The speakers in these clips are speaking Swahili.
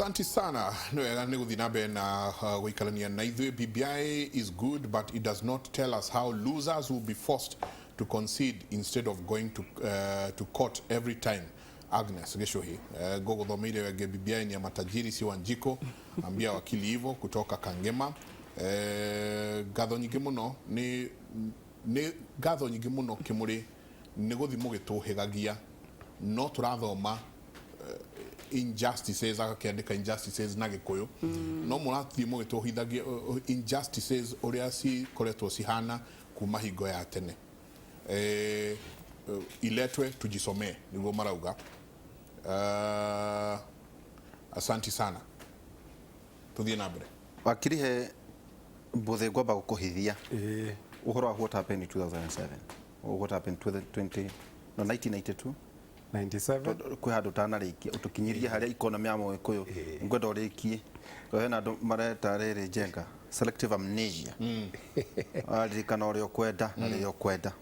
Asante sana. Na BBI is good, but it does not tell us how losers will be forced to concede instead of going to court every time. Agnes Geshohi gogo dhomeire wege BBI ni ya matajiri si Wanjiko ambia wakili hivyo kutoka Kangema. Gatho nyingi muno ni gatho nyingi muno kimuri ni guthimo gituhigagia no turathoma injustices akakiandika injustices na gikuyu no murathimo gituhithagia injustices uria si koretwo sihana kuma hingo ya tene iletwe tujisomee niguo marauga. Asanti sana tuthie na mbere wakiri he mbuthe ngomba gukuhithia uhoro wa what happened in 2007 or what happened to the 1992 97 kwi handu tanarikia utukinyirie haria economy ya Muikuyu ngwenda urikie kwa hena andu mareta riri jenga selective amnesia aririkana uria ukwenda na riria ukwenda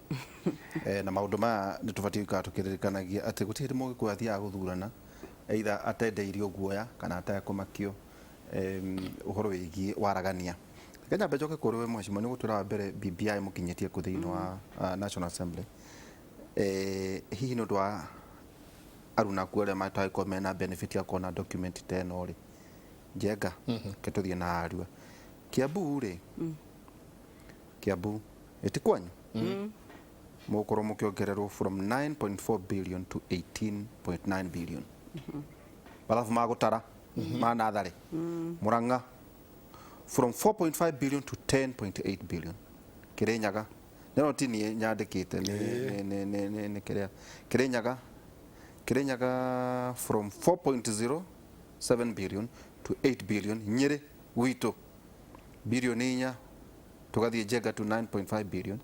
na maundu maya nitubatie ka tukiririkanagia ati gutiri Mugikuyu athia guthurana either atendeirio guoya kana atakumakio uhoro wigie waragania Kenya bejoke kuri we mheshimiwa ni gutura mbere BBI mukinyetie ku thiini wa National Assembly hihi no dwa aruna kuore matai ko mena benefit ya kona document teno ri jenga ketuthie na arua Kiambu ri Kiambu etikwanyu mukoro mukiongererwo from 9.4 billion to 18.9 billion balafu magutara manathare Muranga from 4.5 billion to 10.8 billion Kirinyaga no tini nyandikite ni Kirinyaga from 4.07 billion to 8 billion Nyeri Wito billion inya tugathie Jenga to 9.5 billion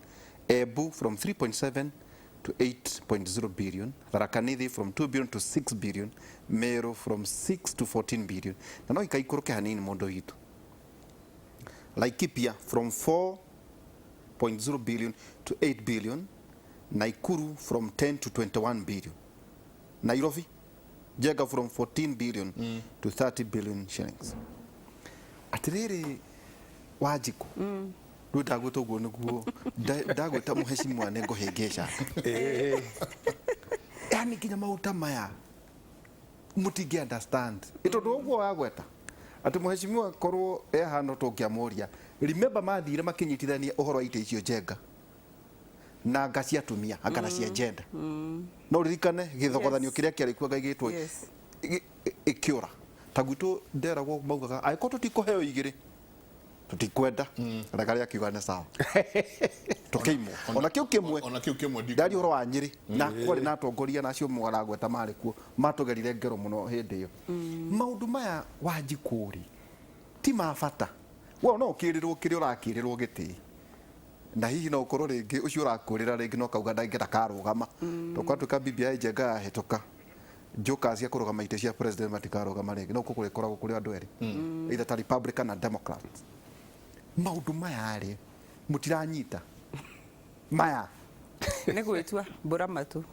Ebu from 3.7 to 8.0 billion Tharaka Nithi from 2 billion to 6 billion Meru from 6 to 14 billion na no ikaikuruke hanini mondo gitu Laikipia from 4.0 billion to 8 billion Naikuru from 10 to 21 billion Nairobi Jenga from 14 billion to 30 billion shillings atiriri Wanjiku Ndagwita guo niguo ndagwita muheshimiwa nengo hengesha yani kinya mauta maya mutingi understand ito nduguo wagweta ati muheshimiwa korwo hano tukiamuria remember mathire makinyitithania uhoro ite icio Jenga na ngacia tumia akana cia gender no ririkane githogothanio kiria kiari kuo gaigitwo ikiura tagwitu nderagwo maugaga aiko tutikuheo igiri tutikwenda ragaria akiugana sawa tukiimo ona kiu kimwe ndari horo wa Nyeri na kwari na atongoria nacio mwaragweta mari kuo matugerire ngero muno hindi iyo maundu maya Wanjikuri ti mabata we no ukirirwo kiri urakirirwo giti na hihi no ukorwo ringi ucio urakurira ringi no kauga ndangenda karugama tukwatuka BBI Jenga hetoka njuka cia kurugama ite cia president matikarugama ringi no kukurekoragwo kuri andu eri either ta Republican na Democrats maundu maya ri mutiranyita maya negwitwa Buramatu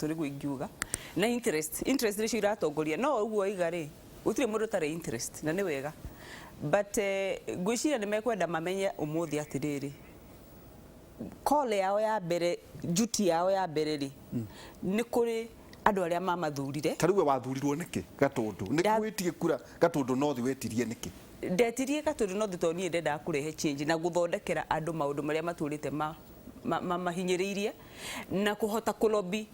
niguo ingiuga na interest ricio iratongoria no uguo igari utire mundu tare interest na ni wega but gwiciria ni mekwenda mamenye umuthi atiriri kole yao ya mbere duty yao ya mbere ri ni kuri andu aria mamathurire tariwe wathurirwo niki gatundu nikwitie kura gatundu no thi wetirie niki ndetirie gatundu no thi toni ndenda kurehe change na guthondekera andu maundu maria maturite mahinyiriirie na kuhota kulobi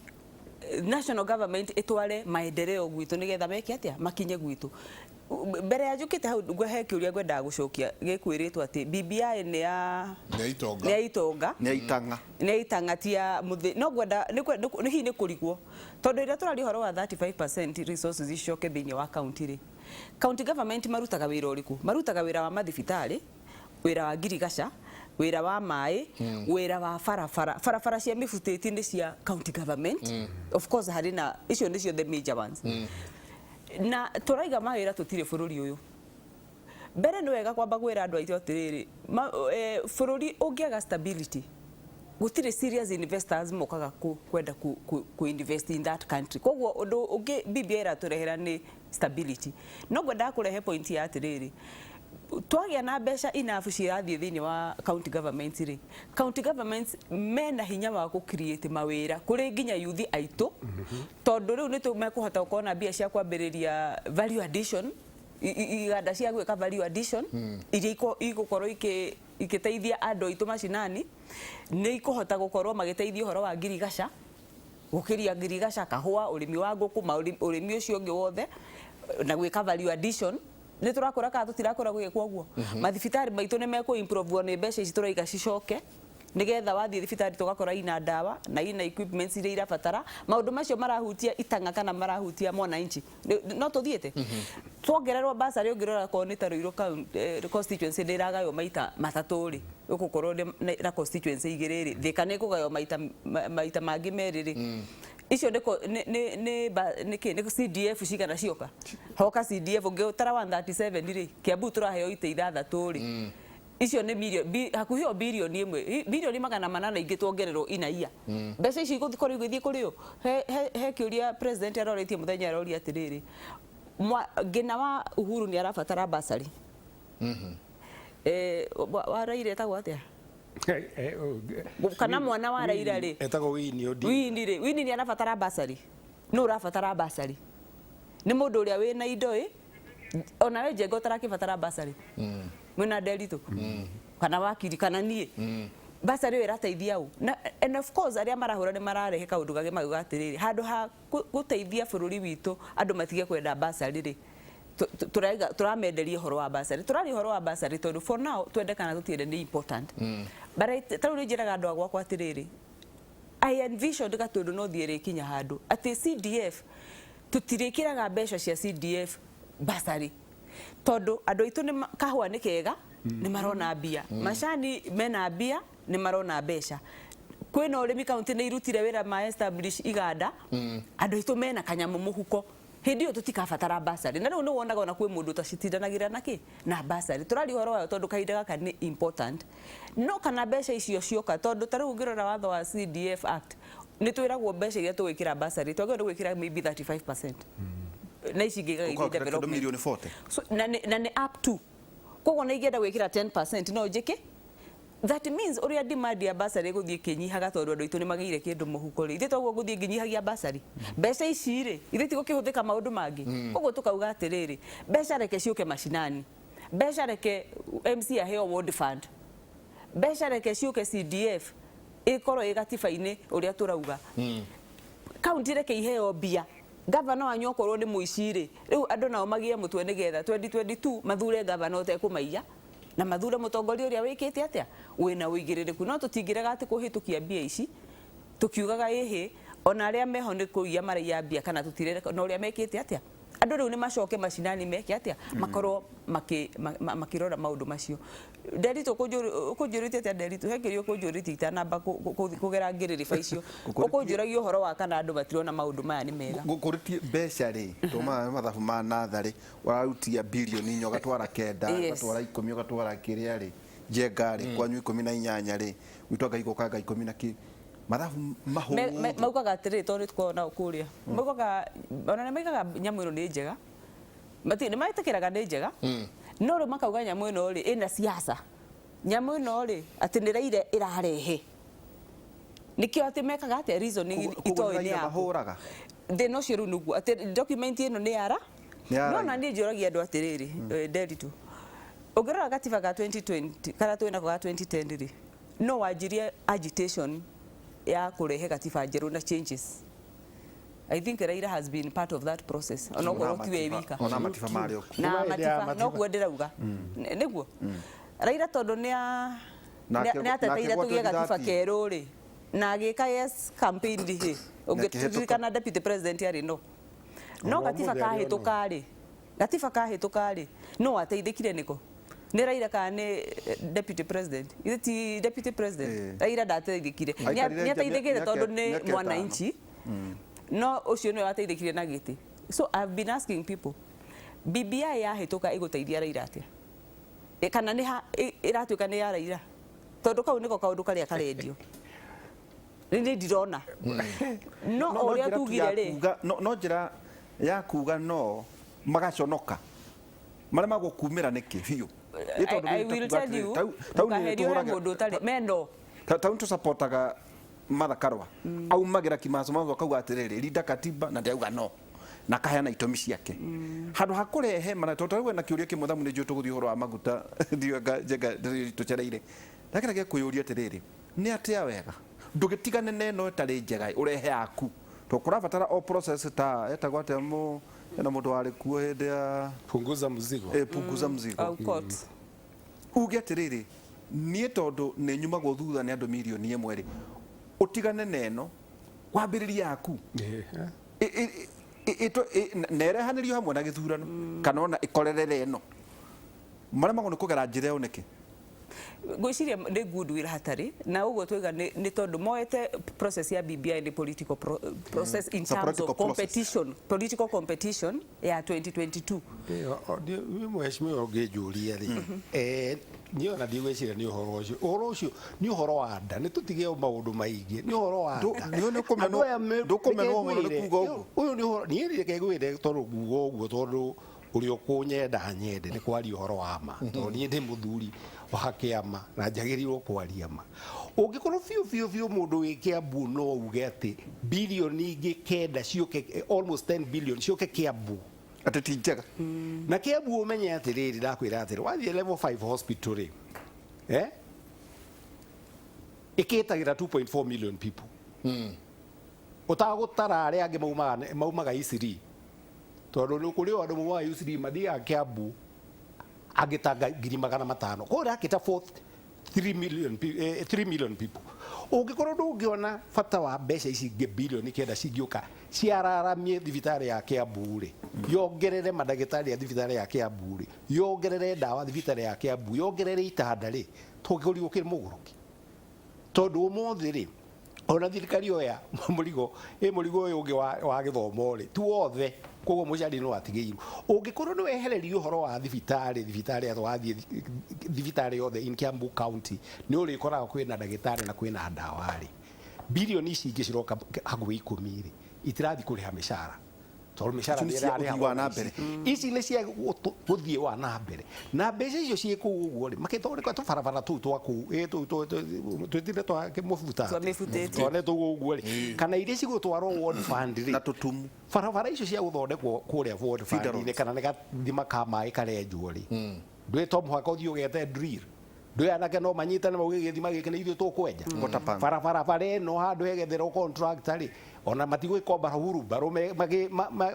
national government etware maendeleo gwitu nigetha meke atia makinye gwitu mbere ya njukite hau ngwehe kiuria ngwenda gucokia gikwiritwo ati BBI ni ya itanga tia muthi no ngwenda ni hi ni kurigwo tondu ira turari horo wa 35% resources icoke thiini wa county ri county government marutaga wira uriku marutaga wira wa mathibitari wira wa ngirigaca wira wa mai wira wa farafara cia mifuteti ni cia county government of course harina icio nicio the major ones na turaiga mawira tutire bururi uyu mbere ni wega kwamba gwira andu aitio atiriri bururi ungiaga stability gutire serious investors mokaga kwenda ku invest in that country. Koguo undu ungi BBI iraturehera ni stability. No gwenda kurehe point ya atiriri, twagia na mbeca enough cirathie thiini wa county government ri, county governments mena hinya wa ku create mawira kuri nginya youth aitu, tondu riu nitu mekuhota gukorwo na mbia cia kwambiriria value addition, iganda cia gwika value addition iria igukorwo ikiteithia andu aitu macinani, ni ikuhota gukorwo magiteithia uhoro wa ngirigaca, gukiria ngirigaca, kahua, urimi wa nguku, urimi ucio ungi wothe na gwika value addition. Ni turakora ka tutirakora gwikwo guo mathibitari maitu ni meku improve ni mbeca ici turaiga cicoke, nigetha wathie thibitari tugakora ina ndawa na ina equipments iria irabatara. Maundu macio marahutia itanga kana marahutia mwananchi, no tuthiete twongererwo basari ungirora ko ni taruiro constituency ndiragayo maita matatu ri ukukorwo na constituency igiri ri thika ni kugayo maita mangi meri ri icio ni CDF cigana cioka hoka CDF ungiutara 137 ri Kiambu turaheo ite ithathatu ri icio ni milioni hakuhi o bilioni imwe, bilioni 800 ingi twongererwo inaia mbeca ici iguthikorwo igithie kuri yo he kiuria president aroretie muthenya aroria atiriri ngina wa Uhuru ni arabatara basari waraire etagwo atia kana mwana wa Raila ri etagwo Wini ni arabatara basari, no urabatara basari ni mundu uria wina indo ona we Njenga utarakibatara basari mwina Nderitu kana wakiri kana nie basari we rateithia u na and of course aria marahura ni mararehe kaundu gage maguga atiriri handu ha guteithia bururi witu andu matige kwenda basari ri turamenderia horo wa basari, turari horo wa basari tondu for now twende kana tutiende ni important but taru ni njiraga andu agwa atiriri I envision gatundu no thiere kinya handu ati CDF tutirikiraga mbeca cia CDF basari tondu andu itu ni kahua ni kega ni marona mbia, macani mena mbia ni marona mbeca, kwina urimi county ni irutire wira ma establish iganda andu itu mena kanyamu muhuko hindi yo tutikabatara basari na riu ni wonaga ona kwi mundu tacitindanagira naki na basari turari horo wayo tondu kahinda gaka ni important no kana mbeca icio cioka tondu tariu ngirora watho wa CDF Act ni twiragwo mbeca iria tugwikira basari twagirwo gwikira maybe 35% na ici ngiga development milioni 40 so na ni up to koguo na igenda gwikira 10% no njiki. That means uria demand ya basari guthie kinyihaga tondu andu itu ni magire kindu muhuko ri ithe guthie nginyihagia basari mbeca ici ri ithe ti gukihũthĩka maundu mangi koguo tukauga atiriri mbeca reke ciuke macinani, mbeca reke MC aheo world fund, mbeca reke ciuke CDF ikorwo igatiba-ini uria turauga county reke iheo mbia, governor wanyu okorwo ni muici ri riu andu nao magie mutwe nigetha 2022 mathure governor utekumaiya na mathure mutongoria uria wikite atia wina uigiririku no tutingiraga ati kuhitukia mbia ici tukiugaga ehe ona aria meho ni kuiya maraiya mbia kana tutire no uria mekite atia andu riu ni macoke macinani meke atia makorwo makirora maundu macio. Nderitu kunjurite atia Nderitu hekirio kunjurite itanamba kugera ngiririba icio ukunjuragia uhoro wa kana andu matirona maundu maya ni mega gukuritie mbeca ri tuma mathabu ma nathari wararutia bilioni nyoga twara kenda gatwara 10 gatwara kiria ri Njenga ri kwanyu 18 ri witwaga igokanga 10 na ki mathabu mahu maugaga atiri tondu tukona kuria maugaga ona nemaikaga nyamu ino ni njega mati ni maitakiraga ni njega no ri makauga nyamu ino ri ina siasa, nyamu ino ri ati ni Raila irarehe nikio ati mekaga ati reason itoe ni mahuraga de no ciru nugu ati document ino ni ara no na ni njuragia andu atiriri Nderitu ugirora gatiba ga 2020 kana twina ga 2010 ri no wajirie agitation ya kurehe katiba njeru na changes. I think Raila has been part of that process ona korwo tiwe wika ona matifa mario na matifa no kuenderauga niguo Raila tondu ni ateteire tugie gatiba keru ri na agika yes campaign ri ungitirikana deputy president ari no gatiba kahituka ri no ateithikire niko ni Raila ka ni deputy president iti deputy president Raila ndateithikire ni ateithikire tondu ni mwananchi no ucio ni ateithikire na giti. So I've been asking people BBI ya hituka iguteithia Raila atia kana ni iratuika ni ya Raila tondu kau niko kaundu karia karendio Nĩ ndirona. No ũrĩa tugire rĩ. No njĩra ya kuga no magaconoka. Marĩa magũkumĩra nĩkĩ biũ. I will tell you. Kaherio mũndũ ũtarĩ mendo. Tau tũsapotaga Martha Karua. Aumagira kimasomo akauga atiriri rinda katiba na ndauga no. Na kaheana itũmi ciake. Handũ hakũrehe mana tondũ na kĩũria kĩmwe thamu nĩ njũ tũgũthiĩ ũhoro wa maguta ndiuga njega tũcereire. Ndakĩra gĩkũyũria atiriri. Nĩ atĩa wega. Ndũgĩtigane na ĩno ĩtarĩ njega ũrehe yaku. To kũrabatara o process ta etagwo atĩa na mũndũ warĩ kuo hĩndĩ ya punguza mzigo. Punguza mzigo. Uge atiriri niĩ tondũ nĩ nyumagwo thutha nĩ andũ milioni 1 rĩ utigane na ĩno wambĩrĩria yaku nerehanĩrio hamwe na gĩthurano kana ona ĩkorerere ĩno marĩa magwo nĩ kũgera njĩra ĩyo nĩkĩ gwĩciria nĩ goodwill hatarĩ na ũguo twiga nĩ tondũ moete process ya BBI ni political process in terms of competition political competition ya 2022 mheshimiwa ũngĩnjũria rĩ niona ndigwĩciria nĩ ũhoro ũcio nĩ ũhoro wa nda nĩ tũtige maũndũ maingĩ nĩ ũhoro wa nda ndũkũmenwo mũno nĩ kuga ũguo ũyũ nĩ ũhoro niĩ reke ngwĩre tondũ kuga ũguo tondũ ũrĩa ũkũnyenda nyende nĩ kwaria ũhoro wa ma tondũ niĩ ndĩ mũthuri wa kĩama na njagĩrĩirwo kwaria ma ũngĩkorwo biũ mũndũ wĩ Kĩambu no uge atĩ bilioni ingĩ kenda ciũke almost 10 billion ciũke Kĩambu atĩ ti njega na Kĩambu ũmenye atĩrĩrĩ ndakwĩra atĩrĩ wathiĩ level 5 hospital rĩ ĩkĩtagĩra 2.4 million people ũtagũtara arĩa angĩ maumaga Isiri tondũ nĩ kũrĩ andũ maumaga Isiri mathiaga Kĩambu agĩtanga 500,000 kũrĩa akĩta 3 million people ũngĩkorwo ndũngĩona bata wa mbeca ici ingĩ bilioni kenda cingĩũka ciararamie thibitarĩ ya Kĩambu rĩ yongerere mandagĩtarĩ ya thibitarĩ ya Kĩambu rĩ yongerere ndawa thibitarĩ ya Kĩambu yongerere itanda rĩ tũngĩũrio kĩ mũgũrũki tondũ ũmũthĩ rĩ ona thirikari oya mũrigo ũyũ ũngĩ wa gĩthomo rĩ tuothe koguo mũcari no atigĩirwo ũngĩkorwo nĩ wehererio ũhoro wa thibitarĩ atwathiĩ thibitarĩ yothe in Kiambu County nĩ ũrĩkoraga kwĩna ndagĩtarĩ na kwĩna ndawa rĩ bilioni ici ingĩ ciroka hakuhĩ 10 rĩ itirathiĩ kũrĩha mĩcara tondũ mĩcara nĩ na mbere ici nĩ cia gũthiĩ wa na mbere na mbeca icio ciĩ kũu ũguo rĩ makĩthondeka tũbarabara tũu twa kũu twĩtire twa mũbuta twone tũu ũguo rĩ kana iria cigũtwarwo ward fund rĩ na tũtumu barabara icio cia gũthondekwo kũrĩa ward fund -inĩ kana nĩ gathima ka maĩ karenjwo rĩ ndwĩ to mũhaka ũthiĩ ũgete drill ndwĩ anake no manyitane mauge gĩthima gĩkĩ nĩ ithuĩ tũkwenja barabara ĩno handũ hegetherwo contractor rĩ ona matigwĩkomba hurumbarũ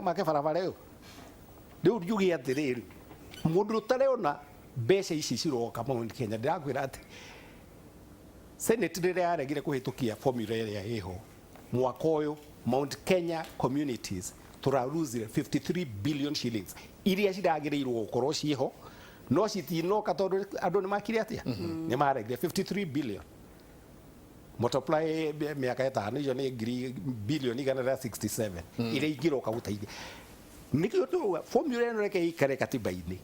make barabara ĩyo rĩu njuge atĩrĩrĩ mũndũ ũtarona mbeca ici ciroka Mount Kenya ndĩrakwĩra atĩ Senate rĩrĩa yaregire kũhĩtũkia formula ĩrĩa ĩho mwaka ũyũ Mount Kenya communities tũraruzire 53 billion shillings iria ciragĩrĩirwo gũkorwo ciĩho no citinoka tondũ andũ nĩ makire atĩa nĩ maregire 53 billion multiply miaka ĩtano icio nĩ billion igana rĩa 67 iria ingĩroka gũteithia nĩkĩo tũga formula ĩno reke ikare katiba-inĩ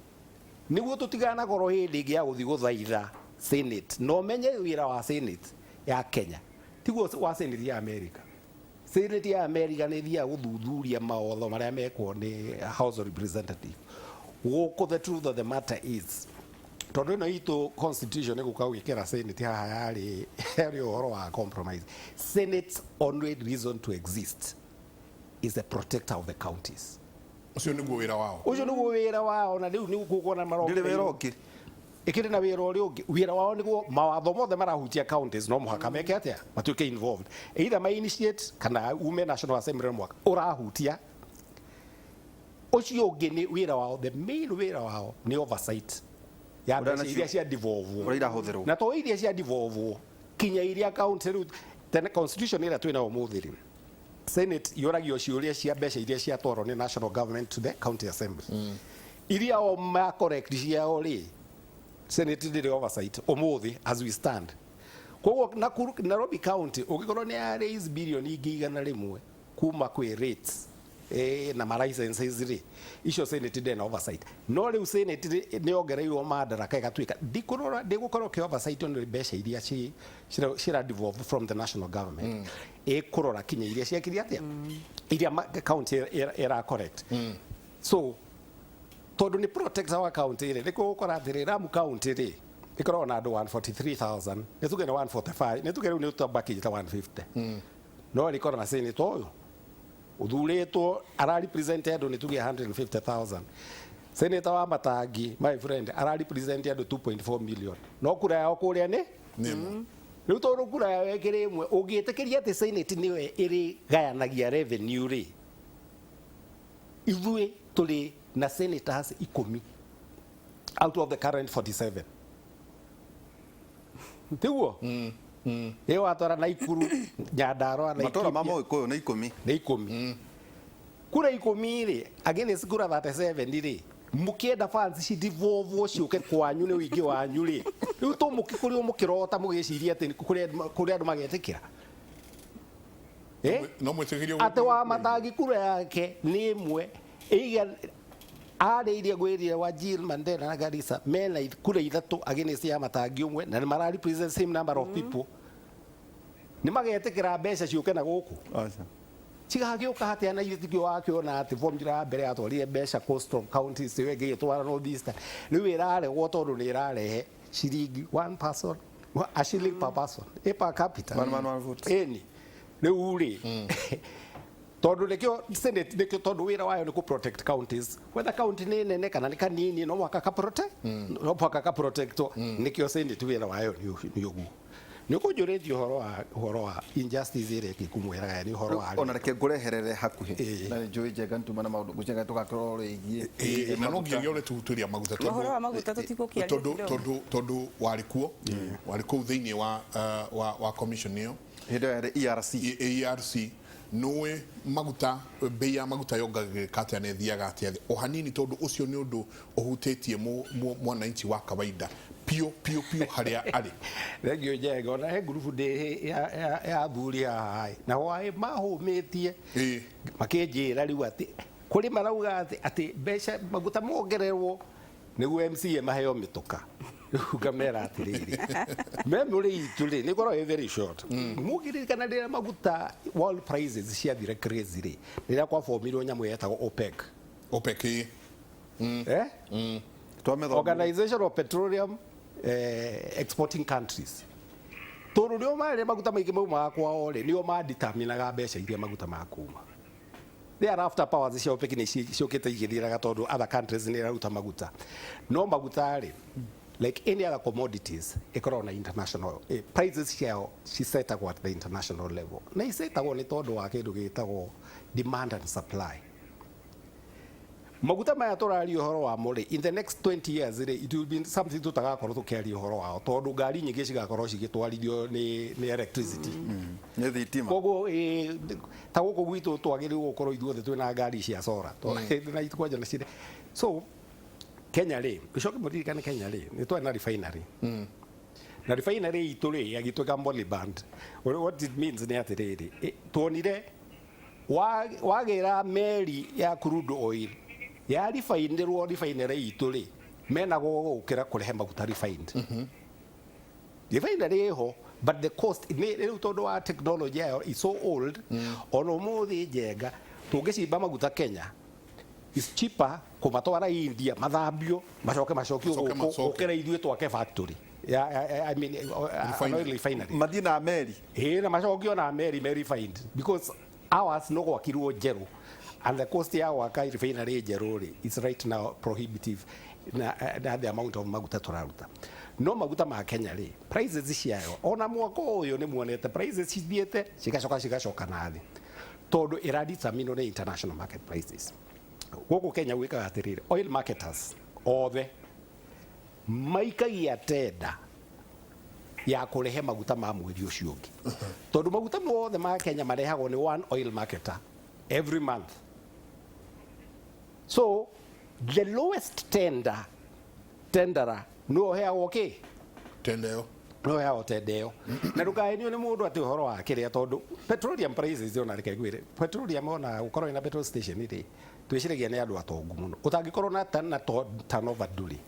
nĩguo tũtigana goro hĩndĩ ĩngĩ ya gũthiĩ gũthaitha Senate no menye wĩra wa Senate ya Kenya tiguo wa Senate ya America Senate ya America nĩ thiaga gũthuthuria mawatho marĩa mekwo nĩ House of Representatives gũkũ the truth of the matter is tondũ ĩno itũ constitution ĩgũka gwĩkĩra Senate haha yarĩ ũhoro wa compromise Senate's only reason to exist is the protector of the counties ũcio nĩguo wĩra wao na rĩu nĩ gũkuona maroka ndĩrĩ wĩra ũngĩ ĩkĩrĩ na wĩra ũrĩa ũngĩ wĩra wao nĩguo mawatho mothe marahutia counties no mũhaka meke atĩa matuĩke involved either ma initiate kana ume National Assembly mwaka ũrahutia ũcio ũngĩ nĩ wĩra wao the main wĩra wao nĩ oversight ya mbeca iria cia devolve na to iria cia devolve kinya iria county rĩu tene constitution ĩrĩa twĩna ũmũthĩ rĩ Senate yoragio ciũria cia mbeca iria ciatwarwo nĩ national government to the county assembly iria o ma correct ciao rĩ Senate ndĩrĩ oversight ũmũthĩ as we stand koguo Nairobi county ũngĩkorwo nĩ ya raise billion ingĩ igana rĩmwe kuma kwĩ rates na ma licenses ri icio senate ndena oversight no riu senate nĩ ongereirwo madaraka ĩgatuĩka ndĩgũkorwo kĩ oversight nĩ mbeca iria cira devolve from the national government ĩkũrora kinya iria ciakiria atĩa iria county era correct so tondu ni protector wa county ri gukora atiri Lamu county ri ikorwo na andu 143,000 nituge na 145 nituge riu ni utabaki ta 150 no rikorwo na senator uyu uthuritwo ara represent andu nituge 150,000 senator wa Matangi my friend ara represent andu 2.4 million no kura yao kuria ni riu tondu kura yao ekire imwe ungitikiria ati senate niwe iri gayanagia revenue ri ithui tuli na senators 10 out of the current 47 tiguo Ewa atwara na Ikuru Nyandarua na matora mamo ikoyo na 10 na 10 kura 10 ri against kura 37 ri mukienda fans ci devolve ciuke kwanyu ni wingi wanyu ri riu to mukikuri mukirota mugiciria ati kuri andu magetikira no mwetigirio ate wa Matangi kura yake ni imwe iga ariirie gwirire wa Jill Mandela na Garissa mena kura ithatu against ya Matangi umwe na mara represent same number of people ni magetikira mbeca ciuke na guku cigagiuka hatia na ithigio wakiona ati formula mbere atwarire mbeca coastal counties wege itwara North East riu iraregwo tondu ni irarehe ciringi one person a shilling per person per capita one vote eni riu ri tondu nikio senate nikio tondu wira wayo ni ku protect counties whether county ni nene kana ni kanini no mwaka ka protect no mwaka ka protect nikio senate wira wayo ni ugu ni kujurithio horo wa injustice ire kikumwiraga ni horo wa ona reke ngureherere hakuhi na njui njega ntuma na maundu gucenga tugakorwo rigie na no nginya ule tuturia maguta tondu horo wa maguta tutikukia tondu warikuo warikuo thiini wa commission iyo hindo ya ERC nowe maguta bei ya maguta yongagirika atia na thiaga atia o hanini tondu ucio ni undu uhutĩtie mwananchi wa kawaida pio haria ari regio njega ona he group de ya thuria hai na wai mahumitie makinjira riu ati kuri marauga ati mbeca maguta mongererwo niguo MCA maheo mituka ukamera atiriri memory ituli ni goro very short mugiri kana ndira maguta world prices ciathire crazy ri rira kwa formiro nyamu yetagwo OPEC Organization of Petroleum Exporting Countries toro rio mare maguta maingi mau makwa ore nio ma determinaga mbeca iria maguta makuma thereafter powers cia OPEC ni ciokete igithiraga tondu other countries ni raruta maguta no maguta ri like any other commodities ikorwo na international prices ciao cisetagwo at the international level na isetagwo ni tondu wa kindu gitagwo demand and supply maguta maya turario horo wa muri in the next 20 years it will be something tutagakorwo tukiaria horo wao tondu ngari nyingi cigakorwo cigitwarithio ni electricity ni thitima koguo ta guku gwitu twagirirwo gukorwo ithuothe twina ngari cia solar na itkwanja na cire so Kenya ri ucoke muririkane Kenya ri ni twa na refinery na refinery itu ri yagitweka Moliband what it means ni atiriri tuonire wagira meri ya crude oil ya refinery itu ri mena gukira kurehe maguta refined refinery ho but the cost ni tondu wa technology is so old ono muthi njega tungicimba maguta Kenya is cheaper kumatwara India mathambio macokio ukira ithuĩ twake factory I mean refinery madina Meri na macokio na Meri refined because ours no gwakirwo njeru and the cost ya waka refinery njeru is right now prohibitive na the amount of maguta turaruta no maguta ma Kenya ri prices ciayo ona mwaka uyu ni muonete prices cithiete cigacoka na thi tondu iradetermine ni international market prices guku Kenya wikaga atiriri oil marketers othe maikagia tenda ya kurehe maguta ma mweri ucio ungi tondu maguta mothe ma Kenya marehagwo ni one oil marketer every month so the lowest tenderer no heagwo ki tendeo no ya otendeo na rukaenio ni mundu ati uhoro wa kiria tondu petroleum prices ona reke gwire petroleum ona ukorwo ina petrol station iri twiciragia ni andu atongu muno utangikorwo na turnover nduri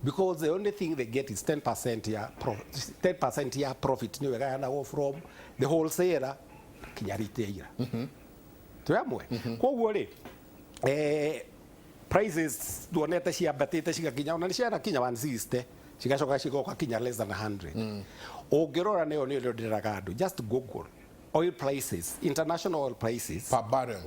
because the only thing they get is 10% ya profit ni wega na go from the wholesaler kinya retailer twamwe koguo ri prices duonete ciambatite cigakinya ona ni ciana kinya 160 cigacoka cigoka kinya less than 100 ungirora nayo ni ndiraga andu just google oil prices, international oil prices per barrel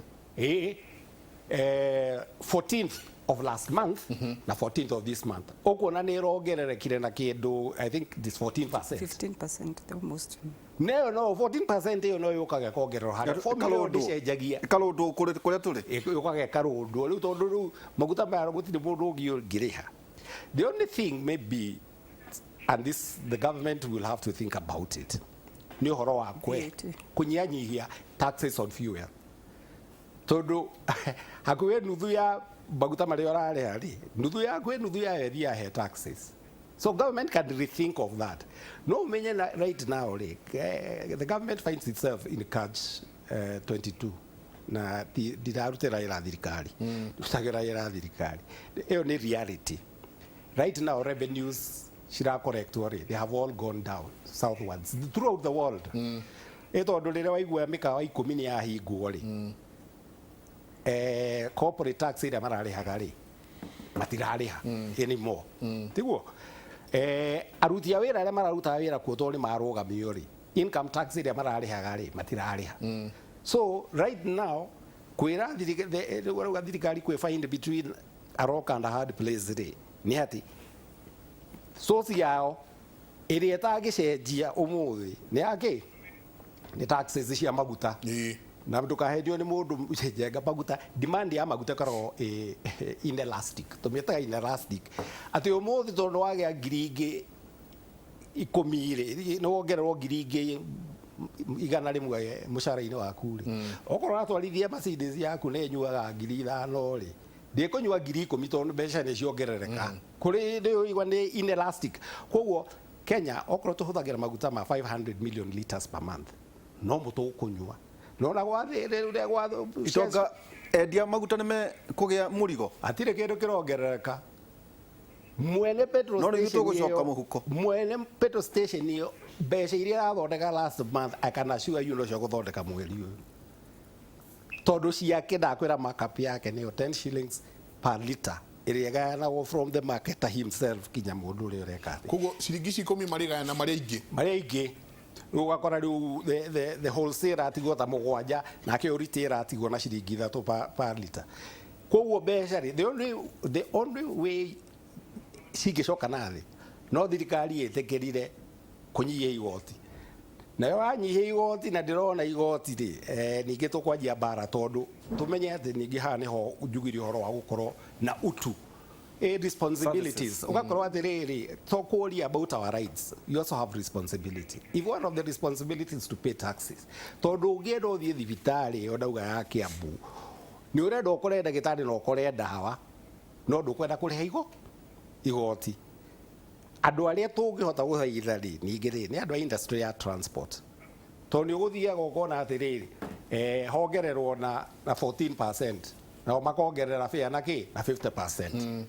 14th of last month na 14th of this month ukuona ni rogererekire na kindu I think this 14% 15% almost no 14% iyo no yukaga kongerero hari kalundu cenjagia kalundu kuria turi yukaga karundu riu tondu riu maguta maya gutiri mundu ngiriha. The only thing maybe, and this the government will have to think about it, ni horo wa kunyanyihia taxes on fuel. Tondu hakuwe nuthu ya maguta maria arareha ri nuthu ya area he taxes. So government can rethink of that. No menye right now the government finds itself in catch 22 na dirarutira ira thirikari tutagira ira thirikari iyo ni reality. Right now revenues shira correct worry they have all gone down southwards throughout the world tondu rire waigua mikawa 10 ni yahingwo ri corporate tax ira mararihaga ri matirariha anymore tiguo aruti a wira aria mararuta wira kuo tondu ni marugamio ri income tax ira mararihaga ri matirariha so right now kwira thirikari kwe find between a rock and a hard place ri ni ati source yao iri etagicenjia umuthi ni ake ni taxes cia maguta na ndukahendio ni mundu cenjenga maguta demand ya maguta karo inelastic tumitaga inelastic ati umuthi tondu wagia ngiringi 10 ri no wongererwo ngiringi igana rimwe mushara-ini waku ri okorwo atwarithia Mercedes yaku ne nyuaga 5,000 ri ndikunyua 10,000 tondu mbeca ni ciongerereka kuri ndio igwa ni inelastic koguo Kenya okorwo tuhuthagira maguta ma 500 million liters per month no mutu kunyua no na gwa itonga endia maguta nime kugia murigo atire kindu kirongerereka mwene petrol no ni station gucoka muhuko mwene petrol station iyo mbeca iria athondeka last month akana sure you no cio guthondeka mweri uyu tondu ciake ndakwira markup yake niyo 10 shillings per liter iriganagwo from the marketer himself kinya mundu uri ureka koguo ciringi 10 marigana maria ingi ugakora riu the wholesaler atigwo ta mugwanja nake retailer atigwo na ciringi 3 per liter koguo mbeca ri the only way cingicoka nathi no thirikari itikirire kunyihia igoti nayo anyihia igoti na ndirona igoti ri ningi tukwanjia bara tondu tumenye ati ningi ha niho njugiri horo wa gukorwo na utu responsibilities ugakorwo ati riri talk only about our rights you also have responsibility if one of the responsibilities to pay taxes tondu ungienda uthie thibitari ondauga ya Kiambu ni urenda ukore ndagitari no ukore ndawa no ndukwenda kuriha igoti andu aria tungihota guthaitha ri ningi ri ni andu a industry ya transport tondu uguthiaga ukona ati riri hongererwo na 14% na makongerera fare na 50%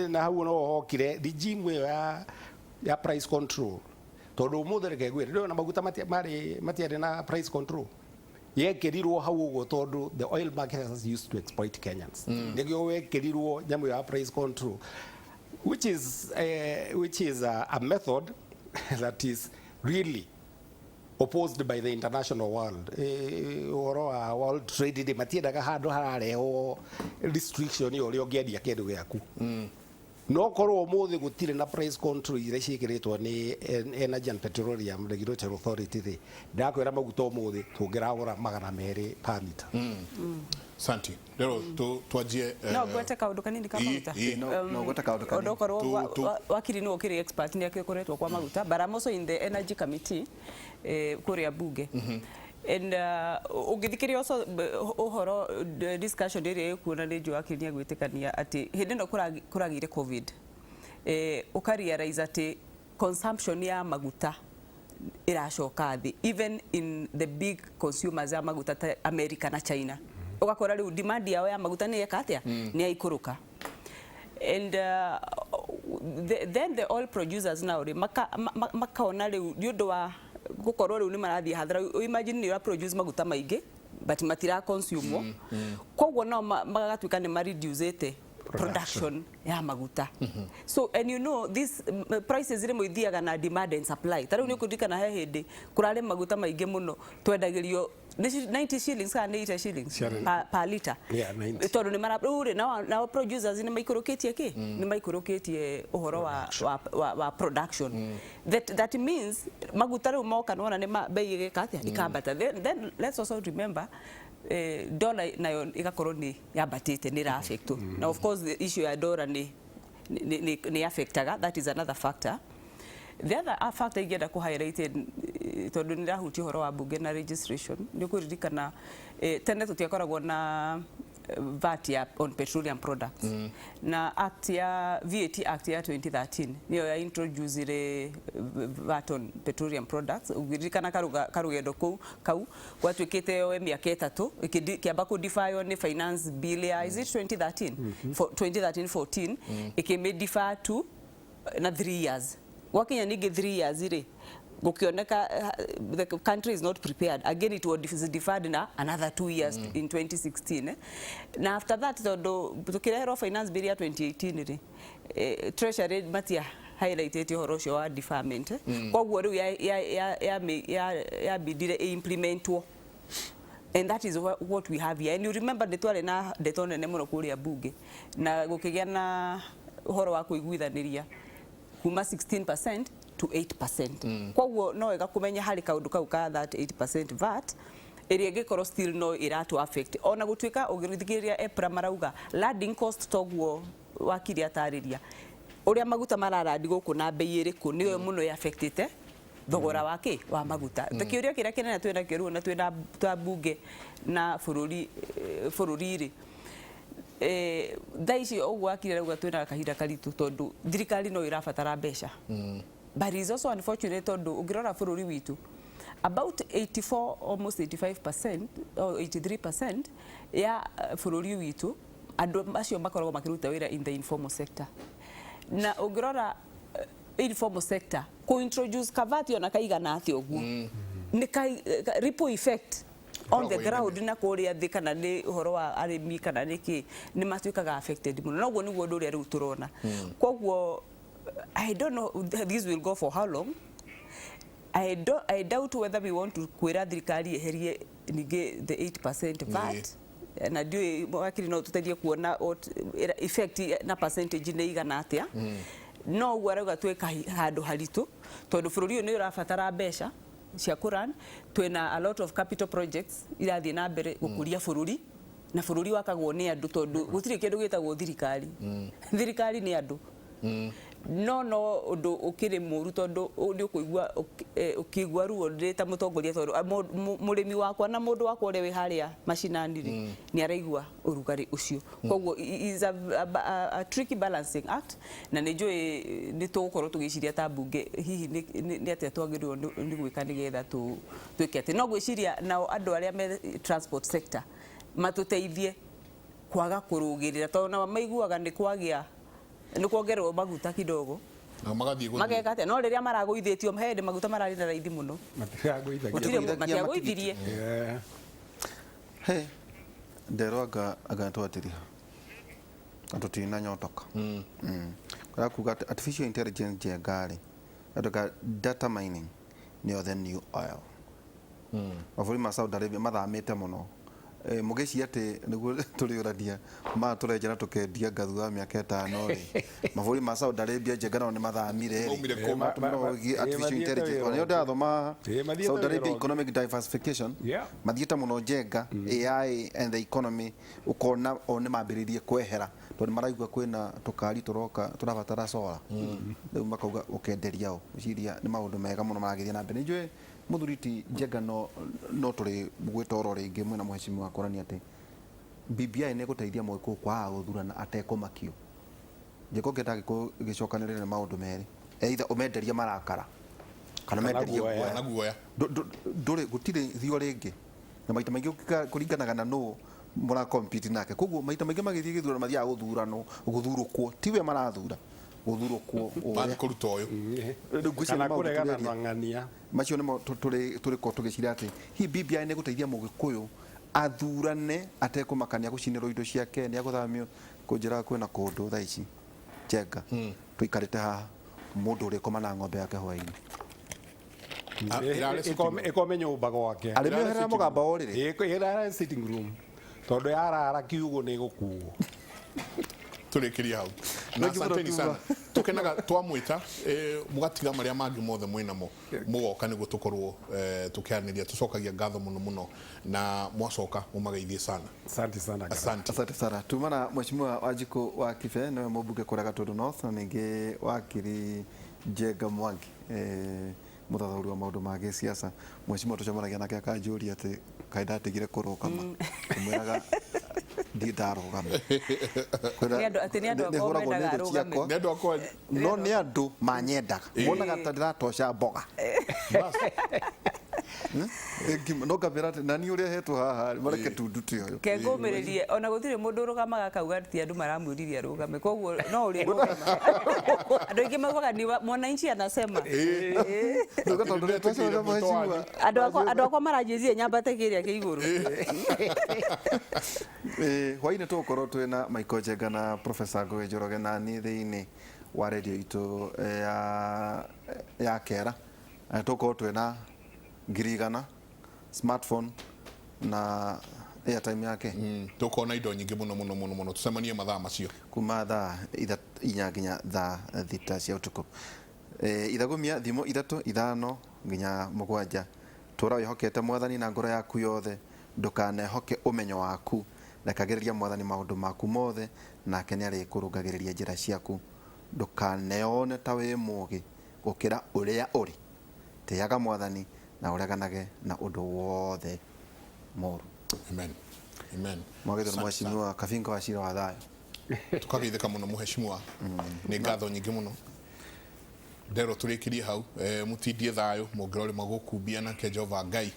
na hau no hokire regime ya price control tondu muthere kegwire ndio na maguta matiari na price control yekerirwo hau uguo tondu the oil market has used to exploit Kenyans nigio wekerirwo nyamu ya price control which is a method that is really opposed by the international world world trade de matiendaga handu harareho restriction uri ungiendia kindu giaku no korwo muthi gutire na price control ire cikiritwo ni Energy and Petroleum Regulatory Authority ri ndakwira maguta muthi tungiragura 200 per liter Santi lero twajie no gwete kaundu kanini ka maguta no gwete kaundu kanini odokorwo wakiri ni ukiri expert ni akikoretwo kwa maguta but I'm also in the energy committee kuria bunge and ugithikiria also uhoro discussion iri kuona ni njua kiria gwitikania ati hindi no kuragire covid ukarealize ati consumption ya maguta iracoka thi, even in the big consumers ya maguta ta America na China. Ugakora riu demand yao ya maguta ni eka atia ni yaikuruka. And then the oil producers now makaona riu ni undu wa gukorwo riu ni marathie hathara. Imagine ni produce maguta maingi but matira consume koguo no magatuika ni reduce production ya maguta. So and you know this prices ire moithiaga na demand and supply. Tariu ni kudikana he hindi kurare maguta maingi muno twendagirio 90 shillings kana 80 shillings per liter. Yeah, 90. Tondu ni mara now producers ni maikurukitie ki ni maikurukitie uhoro wa production. That means maguta riu moka nona ni bei igikatia ikambata. Then let's also remember dollar nayo igakorwo ni yabatite ni ra affect. Now of course the issue ya dollar ni affectaga, that is another factor. The other factor igenda ku highlighted tondu ni rahuti horo wa bunge na registration ni kuririkana tene tutiakoragwo na VAT on petroleum products na act ya VAT act ya 2013 niyo ya introduce VAT on petroleum products. Ugiririkana karugendo kau gwatwikite yo miaka 3 kiamba ku defy ni finance bill ya is it 2013 2013-14 ikime defer to na 3 years. Wakinya nige 3 years ire gukioneka the country is not prepared again, it was deferred na another 2 years in 2016 na after that tukirehero finance bill ya 2018 treasury matia highlighted horo cio wa deferment koguo riu ya bidire implementwo. And that is what we have here. And you remember the twale na detone ne muno kuria bunge na gukigia na horo wa kuiguithaniria kuma 16% to 8%. Koguo no ega kumenya hari kaundu kau ka that 8% VAT area gikoro still no iratu affect. Ona gutwika ugirithigiria EPRA marauga landing cost toguo wakiri atariria uria maguta mararandi guku na bei iriku niyo muno affectite thogora wake wa maguta. Takiuria kiria kinene twina kiru na twina bunge na bururi ri thaici ogwo akire rauga twina kahinda karitu tondu thirikari no irabatara mbeca. But it is also unfortunate tondu ungirora bururi witu about 84 almost 85% or 83% ya bururi witu andu acio makoragwo makiruta wira in the informal sector. Na ungirora informal sector ku introduce kavati ona kaigana ati ogwo ni ripple effect on the ground na kuria thi kana ni uhoro wa arimi kana niki ni matwikaga affected muno noguo niguo ndu ria riu turona. Koguo I don't know this will go for how long. I doubt whether we want to kwira thirikari eherie nige the 8% VAT na ndio wakiri no tutethie kuona effect na percentage ni igana atia. No gwarauga tweka handu haritu tondu bururi ni urabatara mbeca cia kuran twina a lot of capital projects irathie na mbere gukuria bururi na bururi wakagwo ni andu tondu gutire kindu gitagwo thirikari. Thirikari ni andu no undu ukiri muru tondu ni ukuigua ukigwa ruo ndita mutongoria tondu murimi wakwa na mundu wakwa uri wi haria mashinani ni araigua urugari ucio. Koguo is a tricky balancing act na ni njui ni tugukorwo tugiciria ta bunge hihi ni atia twagirwo ni gwika nigetha twike ati no gwiciria nao andu aria me transport sector matuteithie kwaga kurugirira tondu na maiguaga ni kwagia ni kuongerwo maguta kidogo na magathie mageka atia no riria maraguithitio mahende maguta marari na raithi muno matiaguithirie nderoga agatwatiria atutina nyotoka kwa kuga artificial intelligence jengari atoka data mining ni the new oil mavuri ma Saudi Arabia mathamite muno mugeci ati niguo turiuradia ma turenjera tukendia ngathu wa miaka 5 ri mavuri ma Saudi Arabia jengana ni mathamire artificial intelligence oni ndathoma Saudi Arabia economic diversification mathieta muno jenga AI and the economy ukona oni mambiririe kwehera tondu maraigua kwina tukari turoka turabatara sola riu makauga ukenderia o ciria ni maundu mega muno maragithia na mbere njui muthuriti jenga no turi gwitoro ringi mwena mheshimiwa wa korani ati BBI ne guteithia mwiko kwa guthurana atekumakio jeko geta gicokanirire na maundu meri either umenderia marakara kana menderie guoya na guoya nduri gutire thio ringi na maita maingi kuringanaga na no mura compete nake koguo maita maingi magithie githurano mathiaga guthurukwo tiwe marathura guthurukwo bali kuruta uyu kana kuregana na ng'ania macio nimo turi ko tugicira ati hi BBI ne guteithia mugikuyu athurane atekumakania gucinirwo indo ciake ni aguthamio kunjira kwina kundu tha ici Njenga tuikarite haha mundu uri koma na ng'ombe yake hwaini ikome nyumba gwake ari mehera mugamba orire irara sitting room tondu yarara kiugo ni gukuo turikiria hau na asanteni sana tukenaga twamwita mugatiga maria mangi mothe mwinamo mugoka niguo tukorwo tukiaraniria tucokagia ngatho muno muno na mwacoka mumageithie sana. Asante sana. Asante sana. Tumana Mheshimiwa Wanjiku wa Kibe niwe mũmbunge kũrĩa Gatundu North na ningĩ wakiri Njenga Mwangi muthathauri wa maundu ma gĩsiasa. Mheshimiwa tucemanagia nake akanjũria atĩ kaĩ ndatigire kũrũgama umwĩraga ndarũgama ati ni andu akwa mendaga arugame ni andu akwa no ni andu manyendaga monaga ta ndiratosha mboga no kamera nani uria hetwo haha mareke tunduti uyu ke ngumiririe ona gutire mundu rugamaga kauga ti andu maramwiriria rugame koguo no uri rugama andu ingi maugaga ni mwananchi anasema andu akwa maranjirie nyambate kiria ke iguru hwaini tukorwo twina Michael Njenga na Professor Ngoe Njoroge na ni thiini wa radio itu ya Kera tukorwo twina ngirigana smartphone na airtime yake tukona indo nyingi muno tucemanie mathaa macio kuma thaa inya nginya thaa thita cia utuku ithagumia thimo 3 5 nginya 7 tura wihokete mwathani na ngoro yaku yothe ndukanehoke umenyo waku rekagiriria mwathani maundu maku mothe nake ni ari kurungagiriria njira ciaku ndukaneone ta wi mugi gukira uria uri tiaga mwathani na ureganage na undu wothe moru. Amen. Amen. Mwagithwo Mheshimiwa Kabingo wa Cira wa Thayo tukageithika muno Mheshimiwa ni ngatho nyingi muno ndero turikirie hau mutindie thayo mongirori magukumbia na ke Jehova Ngai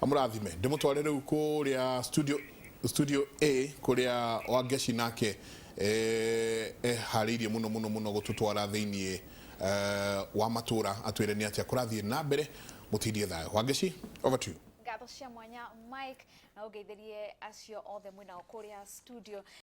amurathime ndimutware riu kuria studio A kuria Wangeci nake haririe muno gututwara thiini wa matura atwire ni atia kurathie na mbere mutindie thayo. Wangeci, over to you. Ngatho cia mwanya Mike na ugeithirie acio othe mwina kuria studio